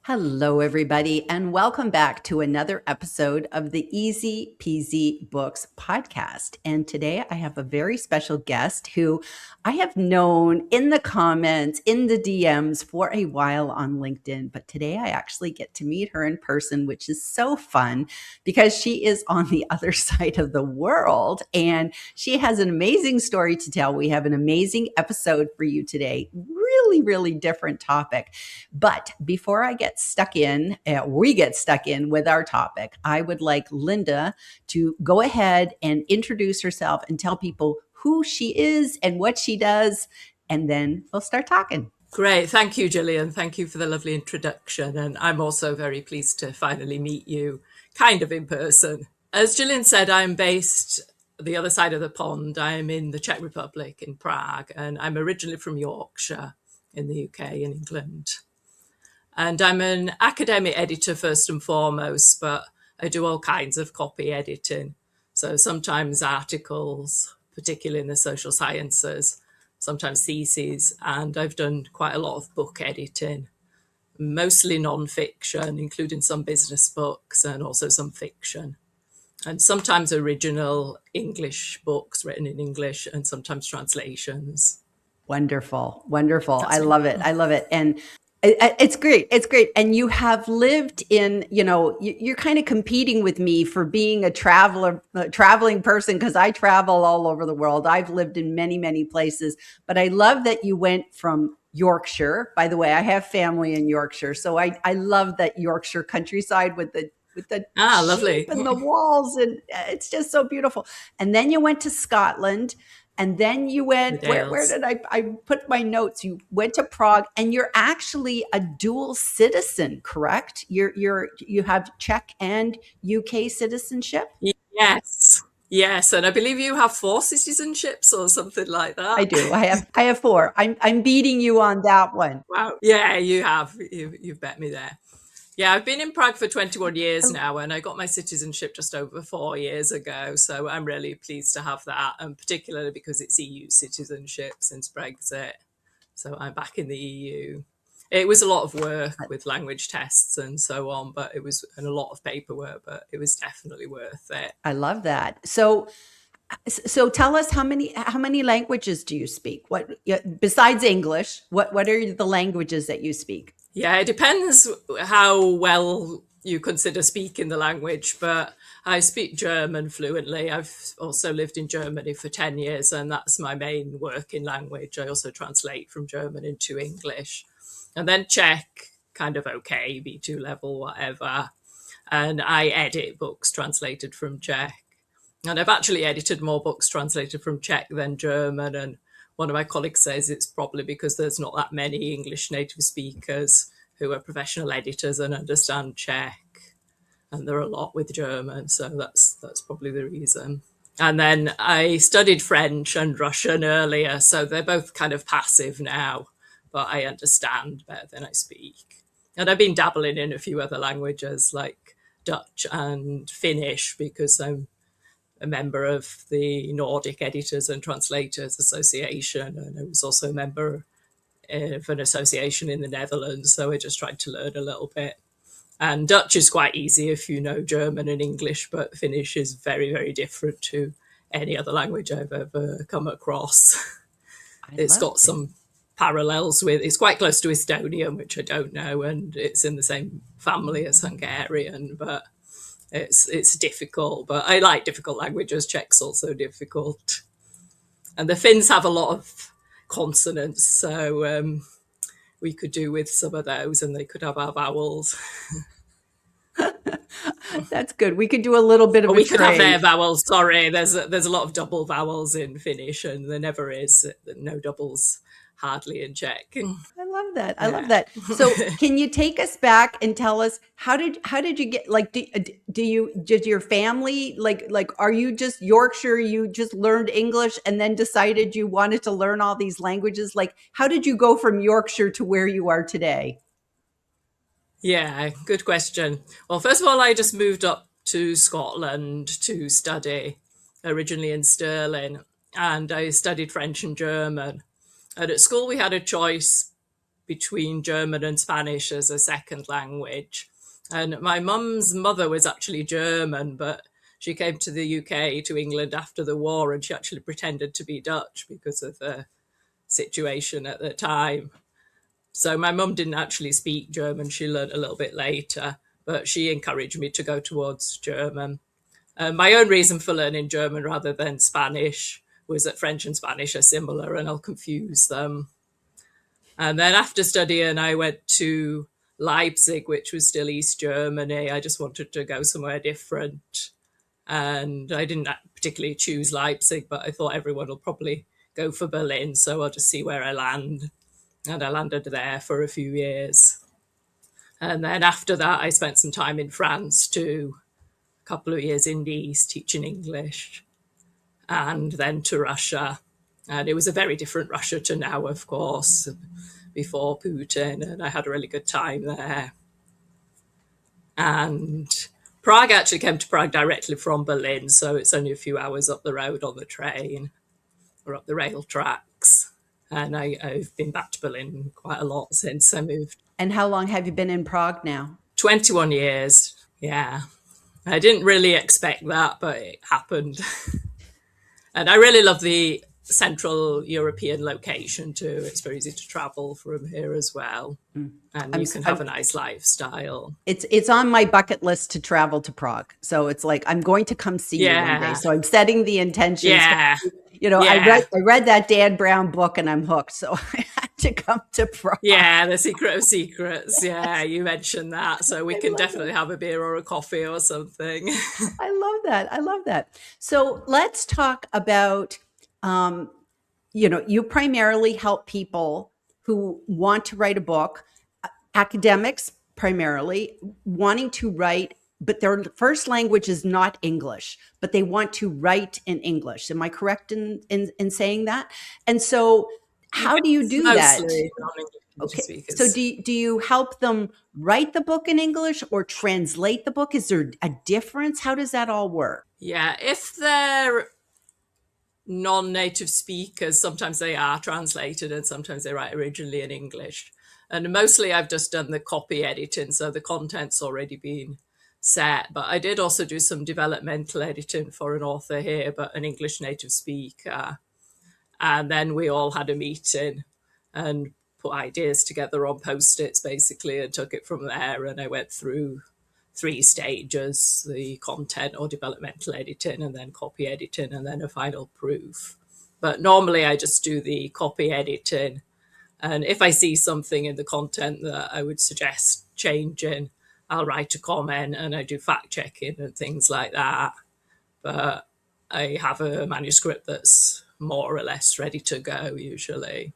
Hello, everybody, and welcome back to another episode of the Easy Peasy Books podcast. And today I have a very special guest who I have known in the comments, in the DMs for a while on LinkedIn. But today I actually get to meet her in person, which is so fun because she is on the other side of the world and she has an amazing story to tell. We have an amazing episode for you today. Really, really different topic. But before we get stuck in with our topic, I would like Linda to go ahead and introduce herself and tell people who she is and what she does, and then we'll start talking. Great. Thank you, Gillian. Thank you for the lovely introduction. And I'm also very pleased to finally meet you kind of in person. As Gillian said, I'm based the other side of the pond. I'm in the Czech Republic in Prague, and I'm originally from Yorkshire in the UK in England. And I'm an academic editor first and foremost, but I do all kinds of copy editing. So sometimes articles, particularly in the social sciences, sometimes theses, and I've done quite a lot of book editing, mostly non-fiction, including some business books and also some fiction. And sometimes original English books written in English and sometimes translations. Wonderful. Wonderful. I love it. I love it. And it's great. It's great. And you have lived in, you're kind of competing with me for being a traveling person because I travel all over the world. I've lived in many, many places, but I love that you went from Yorkshire. By the way, I have family in Yorkshire. So I love that Yorkshire countryside with the lovely. sheep and the walls. And it's just so beautiful. And then you went to Scotland. And then you went, where did I put my notes? You went to Prague, and you're actually a dual citizen, correct? You have Czech and UK citizenship? Yes. And I believe you have 4 citizenships or something like that. I do. I have 4. I'm beating you on that one. Wow. Yeah, you have. You've bet me there. Yeah, I've been in Prague for 21 years now, and I got my citizenship just over 4 years ago. So I'm really pleased to have that, and particularly because it's EU citizenship since Brexit. So I'm back in the EU. It was a lot of work with language tests and so on, but it was and a lot of paperwork, but it was definitely worth it. I love that. So tell us how many languages do you speak? What besides English? What are the languages that you speak? Yeah, it depends how well you consider speaking the language, but I speak German fluently. I've also lived in Germany for 10 years, and that's my main working language. I also translate from German into English. And then Czech, kind of okay, B2 level, whatever. And I edit books translated from Czech. And I've actually edited more books translated from Czech than German, and one of my colleagues says it's probably because there's not that many English native speakers who are professional editors and understand Czech, and there are a lot with German, so that's probably the reason. And then I studied French and Russian earlier, so they're both kind of passive now, but I understand better than I speak. And I've been dabbling in a few other languages like Dutch and Finnish because I'm a member of the Nordic Editors and Translators Association, and I was also a member of an association in the Netherlands, so I just tried to learn a little bit. And Dutch is quite easy if you know German and English, but Finnish is very, very different to any other language I've ever come across. It's got some parallels with, it's quite close to Estonian, which I don't know, and it's in the same family as Hungarian, but it's difficult, but I like difficult languages. Czech's also difficult. And the Finns have a lot of consonants, so we could do with some of those, and they could have our vowels. That's good. We could do a little bit of we could have their vowels. Sorry, there's a lot of double vowels in Finnish, and there never is. No doubles hardly in Czech. I love that. I love that. So can you take us back and tell us how did you get, like, did your family, like, are you just Yorkshire? You just learned English and then decided you wanted to learn all these languages? Like, how did you go from Yorkshire to where you are today? Yeah, good question. Well, first of all, I just moved up to Scotland to study, originally in Stirling, and I studied French and German. And at school, we had a choice between German and Spanish as a second language. And my mum's mother was actually German, but she came to the UK, to England after the war, and she actually pretended to be Dutch because of the situation at the time. So my mum didn't actually speak German. She learned a little bit later, but she encouraged me to go towards German. My own reason for learning German rather than Spanish was that French and Spanish are similar, and I'll confuse them. And then after studying, I went to Leipzig, which was still East Germany. I just wanted to go somewhere different. And I didn't particularly choose Leipzig, but I thought everyone will probably go for Berlin. So I'll just see where I land. And I landed there for a few years. And then after that, I spent some time in France too, a couple of years in Nice teaching English, and then to Russia. And it was a very different Russia to now, of course, before Putin. And I had a really good time there. And Prague actually came to Prague directly from Berlin. So it's only a few hours up the road on the train or up the rail tracks. And I've been back to Berlin quite a lot since I moved. And how long have you been in Prague now? 21 years. Yeah. I didn't really expect that, but it happened. And I really love the Central European location too. It's very easy to travel from here as well. And you can have a nice lifestyle. It's on my bucket list to travel to Prague. So it's like, I'm going to come see you one day. So I'm setting the intentions. Yeah. I read that Dan Brown book and I'm hooked. So I had to come to Prague. Yeah, The Secret of Secrets. Yeah, you mentioned that. So we can definitely have a beer or a coffee or something. I love that. So let's talk about, you primarily help people who want to write a book, academics primarily, wanting to write, but their first language is not English, but they want to write in English. Am I correct in saying that? And so how do you do that? Okay. So do you help them write the book in English or translate the book? Is there a difference? How does that all work? Yeah, if they're non-native speakers, sometimes they are translated and sometimes they write originally in English. And mostly I've just done the copy editing, so the content's already been set. But I did also do some developmental editing for an author here, but an English native speaker. And then we all had a meeting and put ideas together on Post-its basically and took it from there. And I went through 3 stages: the content or developmental editing, and then copy editing, and then a final proof. But normally I just do the copy editing. And if I see something in the content that I would suggest changing, I'll write a comment and I do fact checking and things like that. But I have a manuscript that's more or less ready to go usually.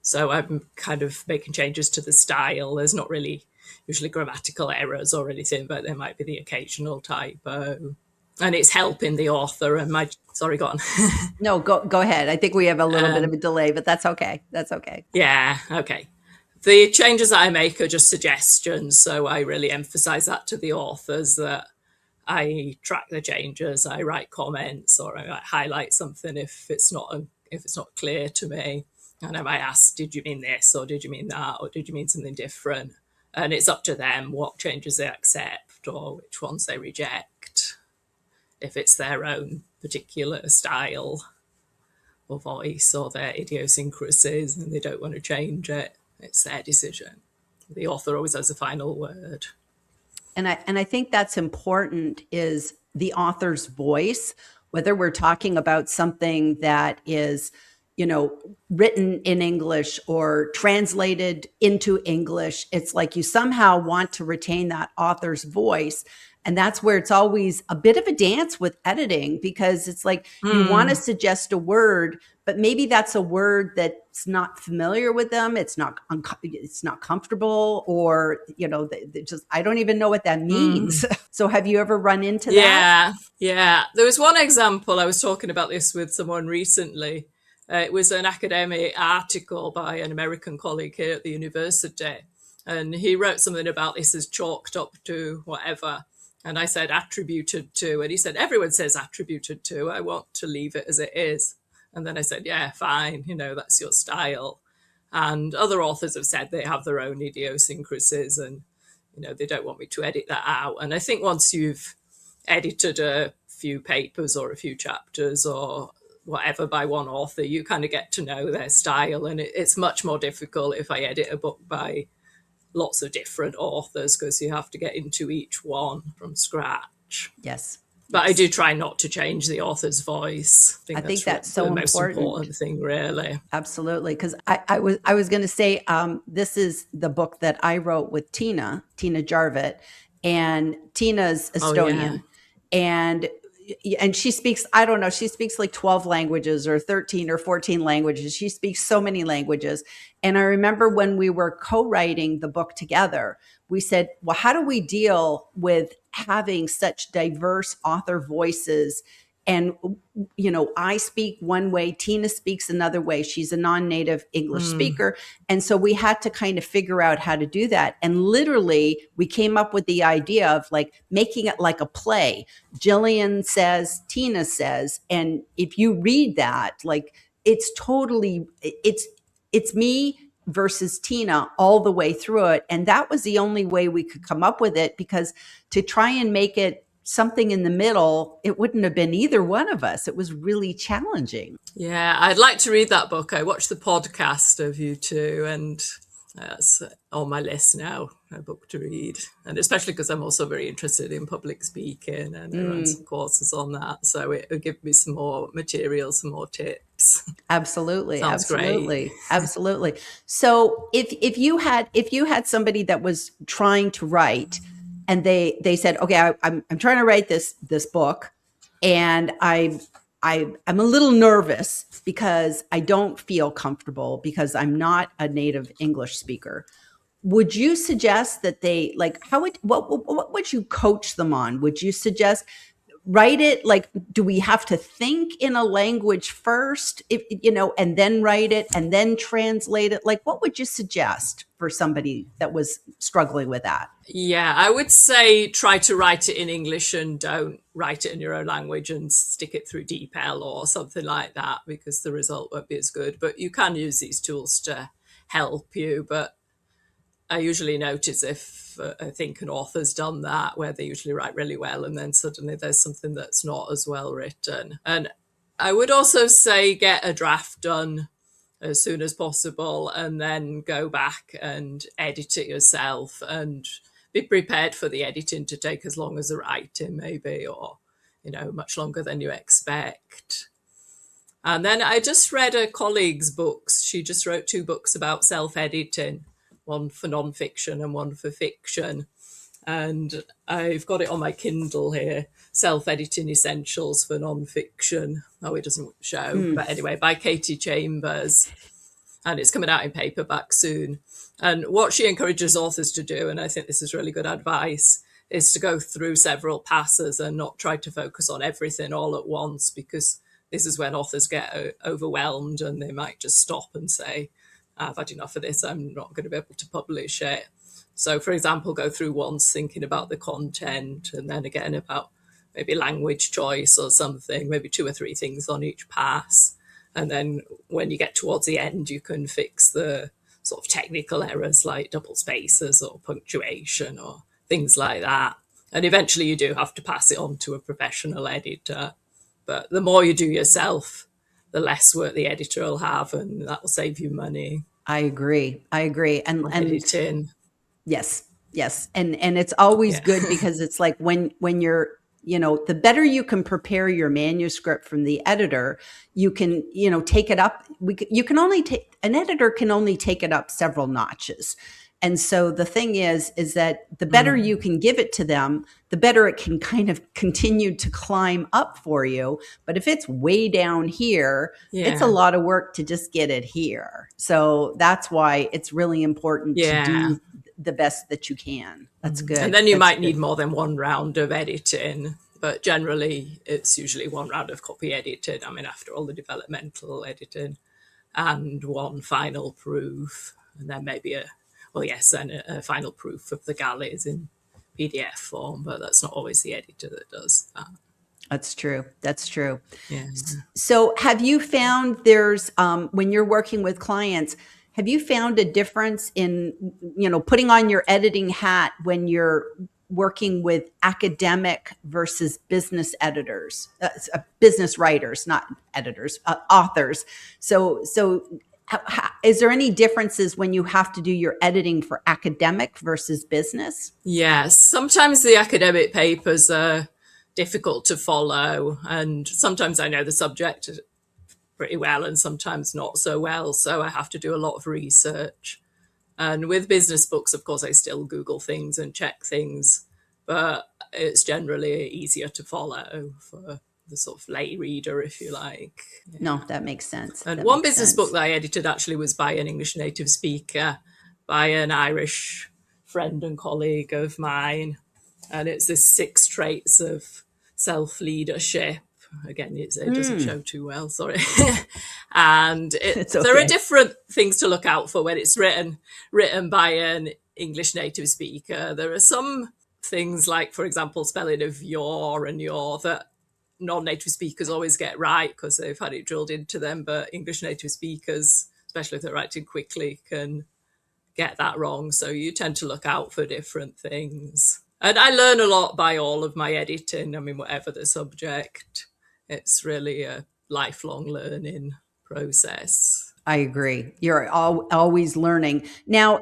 So I'm kind of making changes to the style. There's not really usually grammatical errors or anything, but there might be the occasional typo. And it's helping the author. And sorry, go on. No, go ahead. I think we have a little bit of a delay, but that's okay. That's okay. Yeah, okay. The changes I make are just suggestions. So I really emphasize that to the authors, that I track the changes, I write comments, or I might highlight something if it's not clear to me. And I might ask, did you mean this, or did you mean that, or did you mean something different? And it's up to them what changes they accept or which ones they reject, if it's their own particular style or voice or their idiosyncrasies and they don't want to change it. It's their decision. The author always has the final word. And I think that's important, is the author's voice, whether we're talking about something that is, written in English or translated into English. It's like you somehow want to retain that author's voice. And that's where it's always a bit of a dance with editing, because it's like you want to suggest a word, but maybe that's a word that's not familiar with them. It's not comfortable, or, they just, I don't even know what that means. So have you ever run into that? Yeah. There was one example. I was talking about this with someone recently. It was an academic article by an American colleague here at the university. And he wrote something about this as chalked up to whatever. And I said attributed to. And he said, everyone says attributed to. I want to leave it as it is. And then I said, yeah, fine. That's your style. And other authors have said they have their own idiosyncrasies and, they don't want me to edit that out. And I think once you've edited a few papers or a few chapters or whatever by one author, you kind of get to know their style. And it's much more difficult if I edit a book by lots of different authors, because you have to get into each one from scratch. Yes. But I do try not to change the author's voice. I think that's so the most important. important thing, really. Absolutely, because I was going to say this is the book that I wrote with Tiina Järvet, and Tina's Estonian, and she speaks, I don't know, she speaks like 12 languages or 13 or 14 languages. She speaks so many languages. And I remember when we were co-writing the book together, we said, well, how do we deal with having such diverse author voices? And, I speak one way, Tiina speaks another way. She's a non-native English speaker. And so we had to kind of figure out how to do that. And literally we came up with the idea of like making it like a play. Jillian says, Tiina says, and if you read that, like it's me versus Tiina all the way through it. And that was the only way we could come up with it, because to try and make it something in the middle, it wouldn't have been either one of us. It was really challenging. Yeah, I'd like to read that book. I watched the podcast of you two, and that's on my list now, a book to read. And especially because I'm also very interested in public speaking, and I run some courses on that. So it would give me some more material, some more tips. Absolutely. Sounds absolutely. great. Absolutely. So if you had somebody that was trying to write, and they said, okay, I'm trying to write this book, and I'm a little nervous because I don't feel comfortable because I'm not a native English speaker. Would you suggest that they what would you coach them on? Would you suggest write it? Like, do we have to think in a language first, and then write it and then translate it? Like, what would you suggest for somebody that was struggling with that? Yeah, I would say try to write it in English and don't write it in your own language and stick it through DeepL or something like that, because the result won't be as good. But you can use these tools to help you. But I usually notice if I think an author's done that, where they usually write really well and then suddenly there's something that's not as well written. And I would also say get a draft done as soon as possible and then go back and edit it yourself, and be prepared for the editing to take as long as the writing maybe, or, much longer than you expect. And then I just read a colleague's books. She just wrote 2 books about self-editing, one for non-fiction and one for fiction. And I've got it on my Kindle here, Self-Editing Essentials for Non-Fiction. Oh, it doesn't show. But anyway, by Katie Chambers. And it's coming out in paperback soon. And what she encourages authors to do, and I think this is really good advice, is to go through several passes and not try to focus on everything all at once, because this is when authors get overwhelmed and they might just stop and say, I've had enough of this, I'm not going to be able to publish it. So, for example, go through once thinking about the content, and then again about maybe language choice or something, maybe 2 or 3 things on each pass. And then when you get towards the end, you can fix the sort of technical errors like double spaces or punctuation or things like that. And eventually you do have to pass it on to a professional editor. But the more you do yourself, the less work the editor will have, and that will save you money. I agree. And editing. Yes. And it's always good, because it's like when you're, the better you can prepare your manuscript from the editor, you can, take it up. An editor can only take it up several notches. And so the thing is that the better you can give it to them, the better it can kind of continue to climb up for you. But if it's way down here, it's a lot of work to just get it here. So that's why it's really important to do the best that you can. That's good. And then you might need more than 1 round of editing, but generally it's usually 1 round of copy editing. I mean, after all the developmental editing, and 1 final proof, and then maybe a final proof of the galleys in PDF form, but that's not always the editor that does that. That's true. Yeah. So have you found there's, when you're working with clients, Have you found a difference in, putting on your editing hat when you're working with academic versus business editors, business writers, not editors, authors? So is there any differences when you have to do your editing for academic versus business? Yes, sometimes the academic papers are difficult to follow, and sometimes I know the subject pretty well and sometimes not so well, so I have to do a lot of research. And with business books, of course, I still Google things and check things, but it's generally easier to follow for the sort of lay reader, if you like. Yeah. No, that makes sense. And That one makes business sense. book that I edited actually was by an English native speaker, by an Irish friend and colleague of mine. And it's this 6 traits of self-leadership. Again, it doesn't show too well, sorry. And It's okay. there are different things to look out for when it's written by an English native speaker. There are some things like, for example, spelling of your and your that non-native speakers always get right because they've had it drilled into them, but English native speakers, especially if they're writing quickly, can get that wrong. So you tend to look out for different things. And I learn a lot by all of my editing. I mean, whatever the subject, it's really a lifelong learning process. I agree. You're always learning. Now,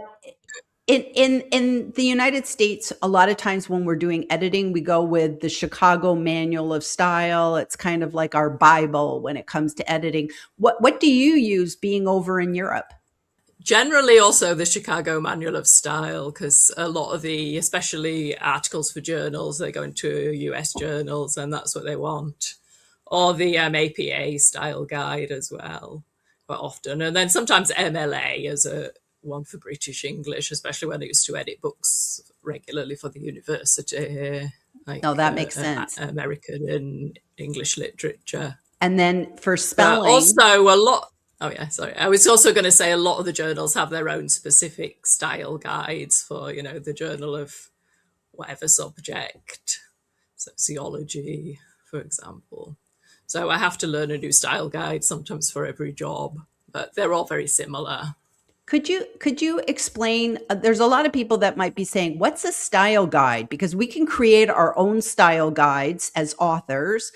in the United States, a lot of times when we're doing editing, we go with the Chicago Manual of Style. It's kind of like our Bible when it comes to editing. What do you use being over in Europe? Generally, also the Chicago Manual of Style, because a lot of the, especially articles for journals, they go into US journals and that's what they want. Or the APA style guide as well, quite often. And then sometimes MLA as a one for British English, especially when I used to edit books regularly for the university here. Like, No, that makes sense. American and English literature. And then for spelling. Also a lot. Oh yeah, sorry. I was also going to say a lot of the journals have their own specific style guides for, the journal of whatever subject, sociology, for example. So I have to learn a new style guide sometimes for every job, but they're all very similar. Could you explain? There's a lot of people that might be saying, "What's a style guide?" Because we can create our own style guides as authors,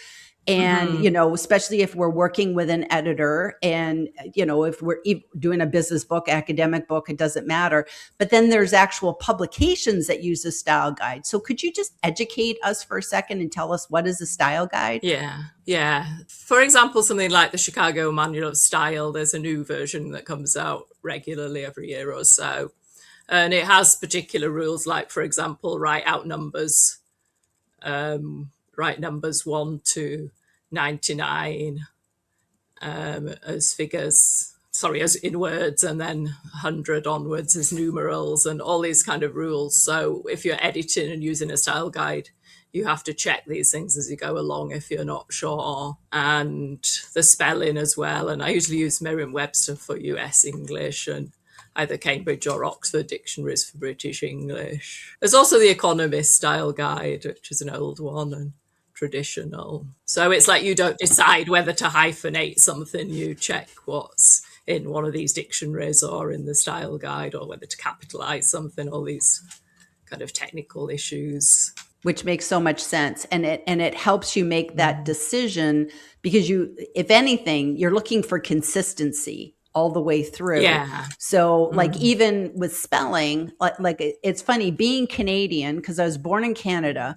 and especially if we're working with an editor, and if we're doing a business book, academic book, it doesn't matter. But then there's actual publications that use a style guide. So could you just educate us for a second and tell us what is a style guide? Yeah. For example, something like the Chicago Manual of Style, there's a new version that comes out regularly every year or so. And it has particular rules, like, for example, write out numbers, write numbers 1 to 99 as figures, as in words, and then 100 onwards as numerals, and all these kind of rules. So if you're editing and using a style guide, you have to check these things as you go along if you're not sure. And the spelling as well. And I usually use Merriam-Webster for US English and either Cambridge or Oxford dictionaries for British English. There's also the Economist style guide, which is an old one and traditional. So it's like you don't decide whether to hyphenate something. You check what's in one of these dictionaries or in the style guide, or whether to capitalize something, all these kind of technical issues. Which makes so much sense. And it helps you make that decision because if anything, you're looking for consistency all the way through. Yeah. So like even with spelling, like it's funny being Canadian, because I was born in Canada,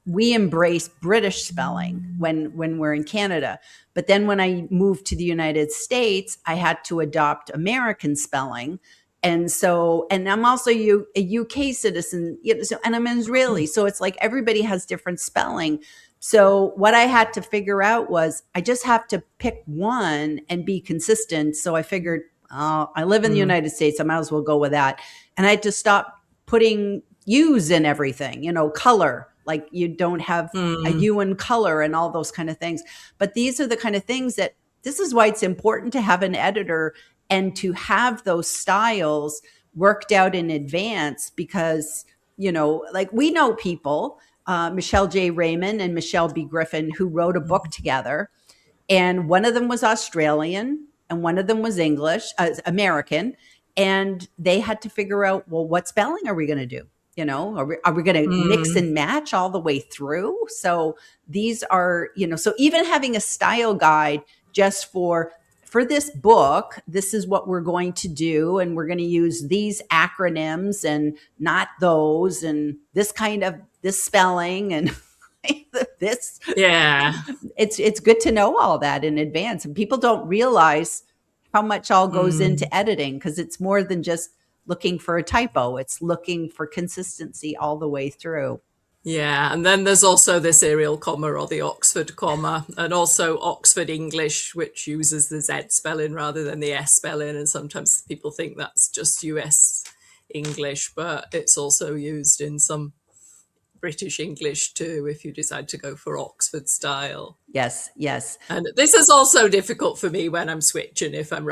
we embrace British spelling when we're in Canada. But then when I moved to the United States, I had to adopt American spelling. And I'm also a UK citizen, and I'm Israeli. So it's like everybody has different spelling. So what I had to figure out was I just have to pick one and be consistent. So I figured, I live in the United States. I might as well go with that. And I had to stop putting U's in everything, color. Like you don't have a U in color and all those kind of things. But these are the kind of things this is why it's important to have an editor and to have those styles worked out in advance because, like we know people, Michelle J. Raymond and Michelle B. Griffin, who wrote a book together. And one of them was Australian and one of them was American. And they had to figure out, well, what spelling are we going to do? Are we going to mix Mm. and match all the way through? So these are, so even having a style guide just for this book, this is what we're going to do. And we're going to use these acronyms and not those, and this spelling and this. Yeah. It's good to know all that in advance. And people don't realize how much all goes Mm. into editing, because it's more than just looking for a typo. It's looking for consistency all the way through. Yeah, and then there's also the serial comma or the Oxford comma, and also Oxford English, which uses the Z spelling rather than the S spelling. And sometimes people think that's just US English, but it's also used in some British English too, if you decide to go for Oxford style. Yes, yes. And this is also difficult for me when I'm switching, if I'm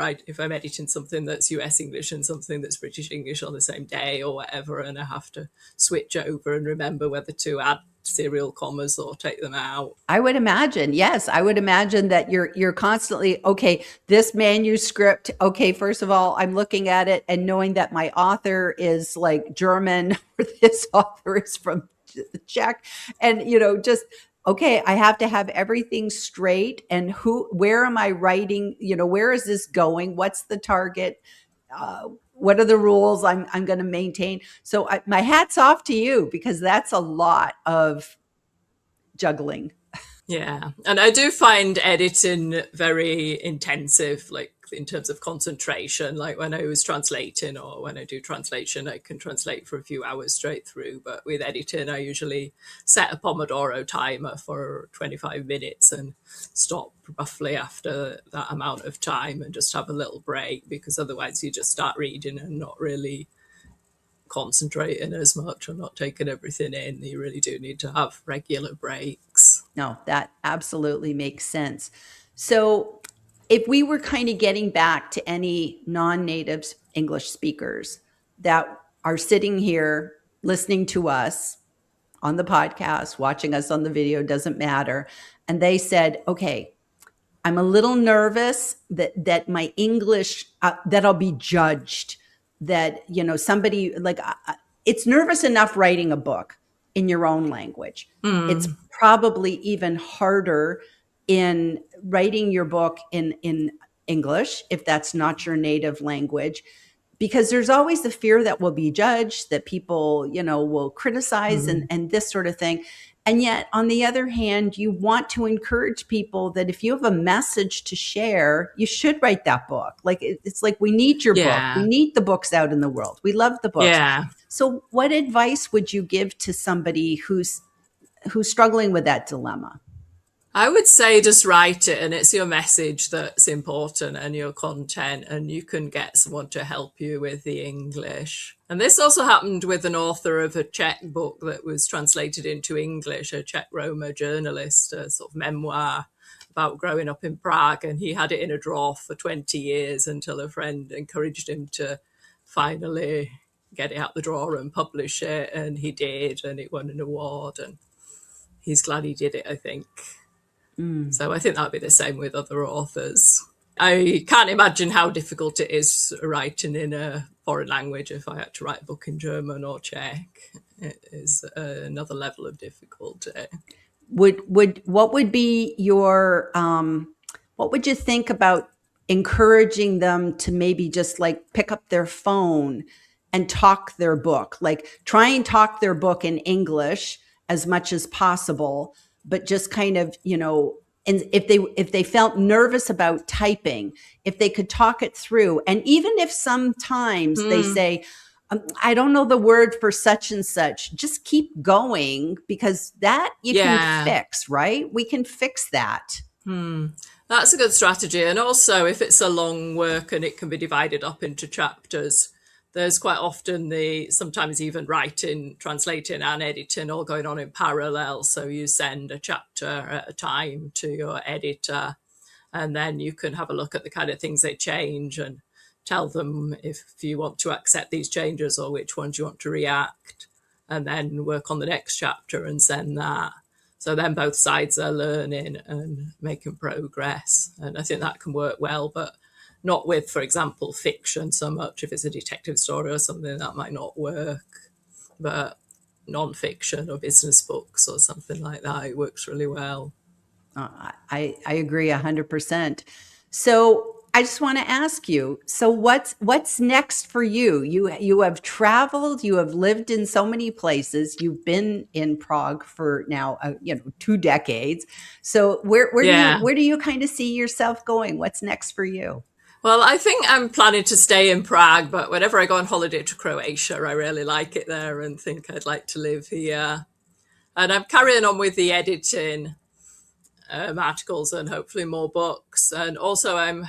editing something that's US English and something that's British English on the same day or whatever, and I have to switch over and remember whether to add serial commas or take them out. I would imagine, yes, I would imagine that you're constantly, okay, this manuscript, okay, first of all, I'm looking at it and knowing that my author is like German, or this author is from the Czech, and just okay, I have to have everything straight, and where am I writing, where is this going? What's the target? What are the rules I'm going to maintain? So my hat's off to you, because that's a lot of juggling. Yeah, and I do find editing very intensive, like in terms of concentration. Like when I was translating or when I do translation, I can translate for a few hours straight through. But with editing, I usually set a Pomodoro timer for 25 minutes and stop roughly after that amount of time and just have a little break, because otherwise you just start reading and not really concentrating as much or not taking everything in. You really do need to have regular breaks. No, that absolutely makes sense. So, if we were kind of getting back to any non-native English speakers that are sitting here listening to us on the podcast, watching us on the video, doesn't matter, and they said, okay, I'm a little nervous that my English, that I'll be judged, that somebody like, it's nervous enough writing a book in your own language. It's probably even harder in writing your book in English, if that's not your native language, because there's always the fear that we'll be judged, that people, will criticize, and this sort of thing. And yet, on the other hand, you want to encourage people that if you have a message to share, you should write that book. Like, it's like, we need your book. We Yeah. need the books out in the world. We love the books. Yeah. So what advice would you give to somebody who's struggling with that dilemma? I would say just write it, and it's your message that's important and your content, and you can get someone to help you with the English. And this also happened with an author of a Czech book that was translated into English, a Czech Roma journalist, a sort of memoir about growing up in Prague. And he had it in a drawer for 20 years until a friend encouraged him to finally get it out the drawer and publish it. And he did, and it won an award. And he's glad he did it, I think. So I think that'd be the same with other authors. I can't imagine how difficult it is writing in a foreign language. If I had to write a book in German or Czech, it is another level of difficulty. What would be your what would you think about encouraging them to maybe just like pick up their phone and talk their book, like try and talk their book in English as much as possible, but just kind of, and if they felt nervous about typing, if they could talk it through, and even if sometimes they say, I don't know the word for such and such, just keep going, because that you can fix, right? We can fix that. That's a good strategy. And also, if it's a long work and it can be divided up into chapters, there's quite often sometimes even writing, translating and editing all going on in parallel. So you send a chapter at a time to your editor, and then you can have a look at the kind of things they change and tell them if you want to accept these changes or which ones you want to react, and then work on the next chapter and send that. So then both sides are learning and making progress. And I think that can work well. But not with, for example, fiction so much. If it's a detective story or something, that might not work. But non-fiction or business books or something like that, it works really well. I agree 100%. So I just want to ask you, so what's next for you? You have traveled, you have lived in so many places. You've been in Prague for now, 2 decades. So where do you kind of see yourself going? What's next for you? Well, I think I'm planning to stay in Prague, but whenever I go on holiday to Croatia, I really like it there and think I'd like to live here. And I'm carrying on with the editing articles and hopefully more books. And also I'm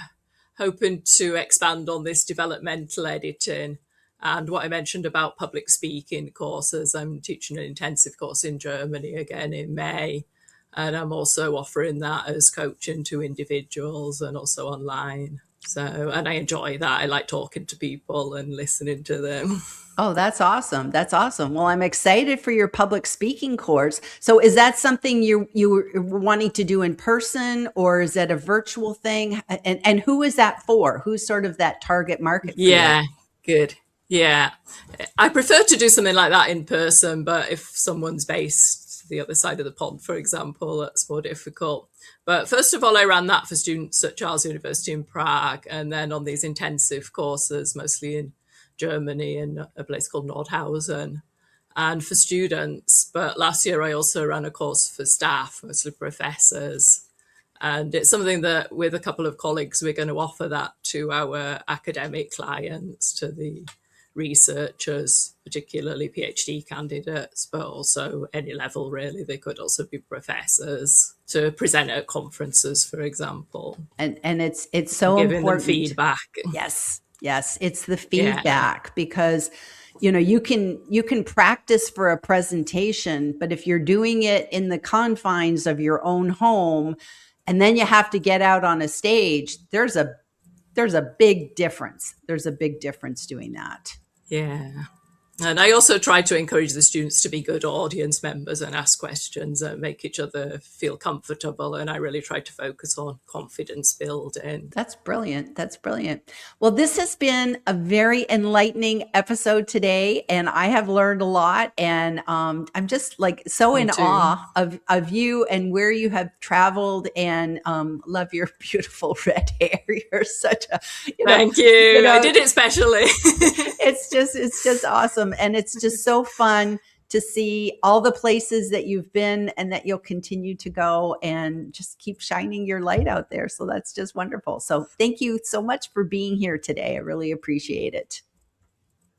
hoping to expand on this developmental editing and what I mentioned about public speaking courses. I'm teaching an intensive course in Germany again in May. And I'm also offering that as coaching to individuals and also online. So, and I enjoy that. I like talking to people and listening to them. Oh, that's awesome. That's awesome. Well, I'm excited for your public speaking course. So is that something you were wanting to do in person, or is that a virtual thing? And who is that for? Who's sort of that target market for you? Yeah, good. Yeah. I prefer to do something like that in person, but if someone's based the other side of the pond, for example, that's more difficult. But first of all, I ran that for students at Charles University in Prague, and then on these intensive courses, mostly in Germany in a place called Nordhausen, and for students. But last year I also ran a course for staff, mostly professors. And it's something that with a couple of colleagues, we're going to offer that to our academic clients, to the researchers, particularly PhD candidates, but also any level really. They could also be professors to present at conferences, for example. And it's so giving important. Them feedback. Yes, it's the feedback, because you can practice for a presentation, but if you're doing it in the confines of your own home and then you have to get out on a stage, there's a big difference. There's a big difference doing that. Yeah. And I also try to encourage the students to be good audience members and ask questions and make each other feel comfortable. And I really try to focus on confidence building. That's brilliant. That's brilliant. Well, this has been a very enlightening episode today, and I have learned a lot. And I'm just like so in awe of you and where you have traveled, and love your beautiful red hair. You're such a thank you. I did it specially. It's just awesome. And it's just so fun to see all the places that you've been and that you'll continue to go, and just keep shining your light out there. So that's just wonderful. So thank you so much for being here today. I really appreciate it.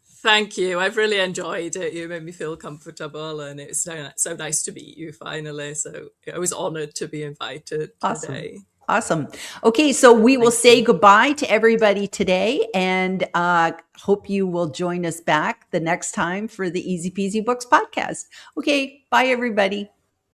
Thank you. I've really enjoyed it. You made me feel comfortable, and it's so nice to meet you finally. So I was honored to be invited today. Awesome. Okay, so we will say goodbye to everybody today, and hope you will join us back the next time for the Easy Peasy Books podcast. Okay, bye everybody.